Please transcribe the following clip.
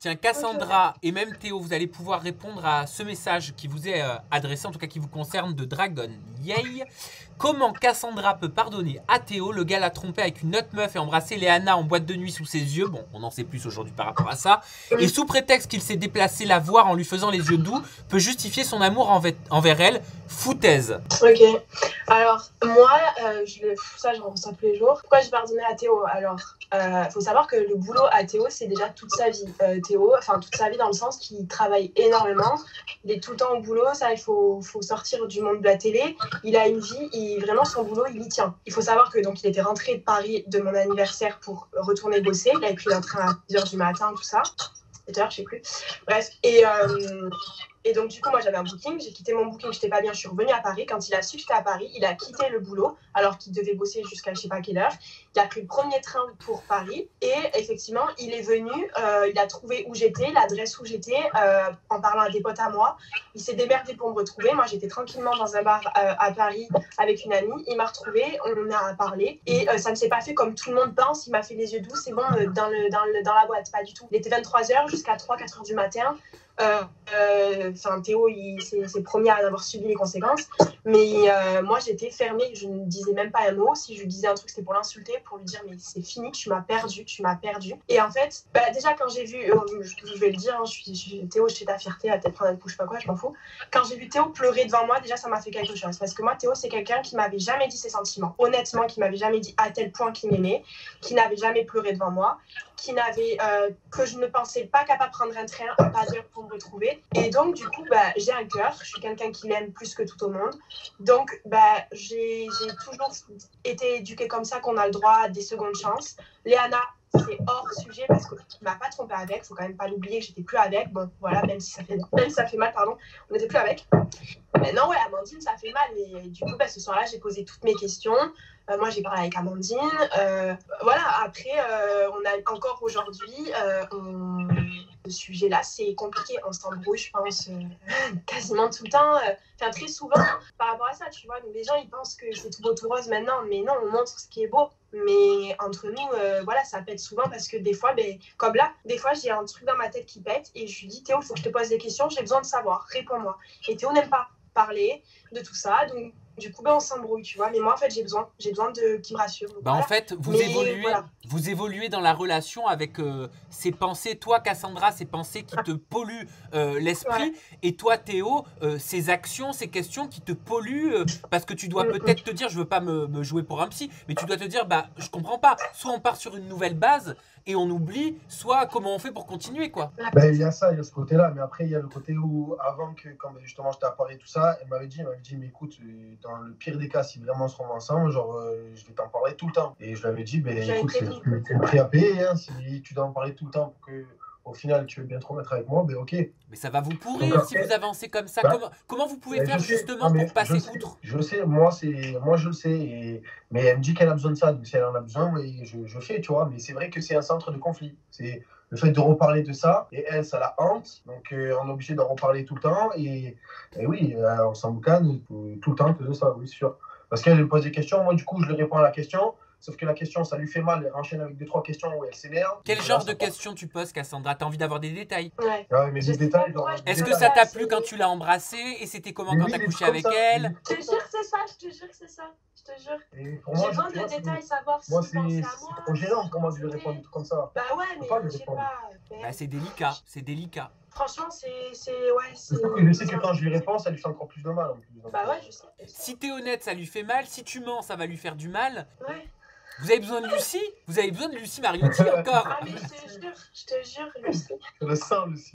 Tiens, Cassandra et même Théo, vous allez pouvoir répondre à ce message qui vous est adressé, en tout cas qui vous concerne, de Dragon. Yay! Comment Cassandra peut pardonner à Théo? Le gars l'a trompé avec une autre meuf et embrassé Léana en boîte de nuit sous ses yeux. Bon, on en sait plus aujourd'hui par rapport à ça. Et sous prétexte qu'il s'est déplacé la voir en lui faisant les yeux doux, peut justifier son amour envers elle. Foutaise. Ok. Alors, moi, ça, j'en ressens tous les jours. Pourquoi j'ai pardonné à Théo? Alors, faut savoir que le boulot à Théo, c'est déjà toute sa vie. Théo, enfin, toute sa vie dans le sens qu'il travaille énormément. Il est tout le temps au boulot. Ça, il faut sortir du monde de la télé. Il a une vie et vraiment, son boulot, il y tient. Il faut savoir que donc il était rentré de Paris de mon anniversaire pour retourner bosser. Il avait pris un train à 10h du matin, tout ça. 7h, je sais plus. Bref. Et donc, du coup, moi, j'avais un booking. J'ai quitté mon booking, j'étais pas bien. Je suis revenue à Paris. Quand il a su que j'étais à Paris, il a quitté le boulot alors qu'il devait bosser jusqu'à je sais pas quelle heure. Il a pris le premier train pour Paris. Et effectivement, il est venu. Il a trouvé où j'étais, l'adresse où j'étais, en parlant à des potes à moi. Il s'est démerdé pour me retrouver. Moi, j'étais tranquillement dans un bar à Paris avec une amie. Il m'a retrouvée. On a parlé. Et ça ne s'est pas fait comme tout le monde pense. Il m'a fait les yeux doux. C'est bon, dans la boîte. Pas du tout. Il était 23h jusqu'à 3-4h du matin. Théo, c'est premier à en avoir subi les conséquences. Mais moi, j'étais fermée. Je ne disais même pas un mot. Si je lui disais un truc, c'était pour l'insulter, pour lui dire mais c'est fini, tu m'as perdu. Et en fait, déjà quand j'ai vu, je vais le dire, hein, Théo, je suis ta fierté, à peut-être prendre un coup, je sais pas quoi, je m'en fous. Quand j'ai vu Théo pleurer devant moi, déjà ça m'a fait quelque chose. Parce que moi, Théo, c'est quelqu'un qui m'avait jamais dit ses sentiments. Honnêtement, qui m'avait jamais dit à tel point qu'il m'aimait, qui n'avait jamais pleuré devant moi, que je ne pensais pas capable de prendre un train, pas d'heure pour me retrouver. Et donc, du coup, j'ai un cœur. Je suis quelqu'un qui l'aime plus que tout au monde. Donc, j'ai toujours été éduquée comme ça, qu'on a le droit à des secondes chances. Léana, c'est hors sujet parce que tu m'as pas trompé avec. Faut quand même pas l'oublier que j'étais plus avec. Bon, voilà, même si ça fait mal, pardon. On n'était plus avec. Mais non, ouais, Amandine, ça fait mal. Mais du coup, ce soir-là, j'ai posé toutes mes questions. Moi, j'ai parlé avec Amandine. Voilà, après, on a encore aujourd'hui, ce sujet-là, c'est compliqué. On s'embrouille, je pense, quasiment tout le temps. Très souvent, par rapport à ça, tu vois. Donc, les gens, ils pensent que c'est tout beau, tout rose maintenant. Mais non, on montre ce qui est beau. Mais entre nous, voilà, ça pète souvent parce que des fois, comme là, des fois, j'ai un truc dans ma tête qui pète et je lui dis, Théo, il faut que je te pose des questions, j'ai besoin de savoir, réponds-moi. Et Théo n'aime pas parler de tout ça, donc du coup on s'embrouille, tu vois. Mais moi en fait j'ai besoin de qu'il me rassure. Voilà. En fait vous évoluez dans la relation avec ces pensées, toi Cassandra, ces pensées qui te polluent l'esprit, ouais. Et toi Théo, ces actions, ces questions qui te polluent parce que tu dois peut-être te dire, je veux pas me jouer pour un psy, mais tu dois te dire je comprends pas, soit on part sur une nouvelle base et on oublie, soit comment on fait pour continuer, quoi. Il y a ça, il y a ce côté-là, mais après il y a le côté où avant que quand justement je t'ai apparu tout ça, elle m'avait dit mais écoute, dans le pire des cas, si vraiment on se remet ensemble, genre je vais t'en parler tout le temps. Et je lui avais dit écoute, c'est le prix à payer, hein, si tu dois en parler tout le temps pour que au final tu veux bien te remettre avec moi, ok. Mais ça va vous pourrir. Donc, si vous avancez comme ça. Comment vous pouvez faire justement pour passer outre? Je sais, moi je le sais, mais elle me dit qu'elle a besoin de ça, donc si elle en a besoin, je fais, tu vois. Mais c'est vrai que c'est un centre de conflit. C'est le fait de reparler de ça, et elle, ça la hante, donc on est obligé d'en reparler tout le temps, et oui, on s'en boucane tout le temps de ça, oui, c'est sûr. Parce qu'elle me pose des questions, moi du coup je lui réponds à la question, sauf que la question ça lui fait mal, elle enchaîne avec 2-3 questions où elle s'énerve. Quel genre de questions tu poses, Cassandra? T'as envie d'avoir des détails? Ouais, mais des détails. Est-ce que ça t'a plu quand tu l'as embrassée? Et c'était comment quand t'as couché avec elle? Je te jure que c'est ça, je te jure que c'est ça. Je te jure. J'ai besoin de détails, savoir si c'est à moi. C'est trop gênant pour moi de lui répondre des trucs comme ça. Ouais, mais je sais pas. C'est délicat, c'est délicat. Franchement, c'est je sais que quand je lui réponds, ça lui fait encore plus de mal en plus. Ouais, je sais. Si t'es honnête, ça lui fait mal. Si tu mens, ça va lui faire du mal. Ouais. Vous avez besoin de Lucie? Vous avez besoin de Lucie Mariotti encore? Ah mais je te jure, Lucie. Je le sens, Lucie.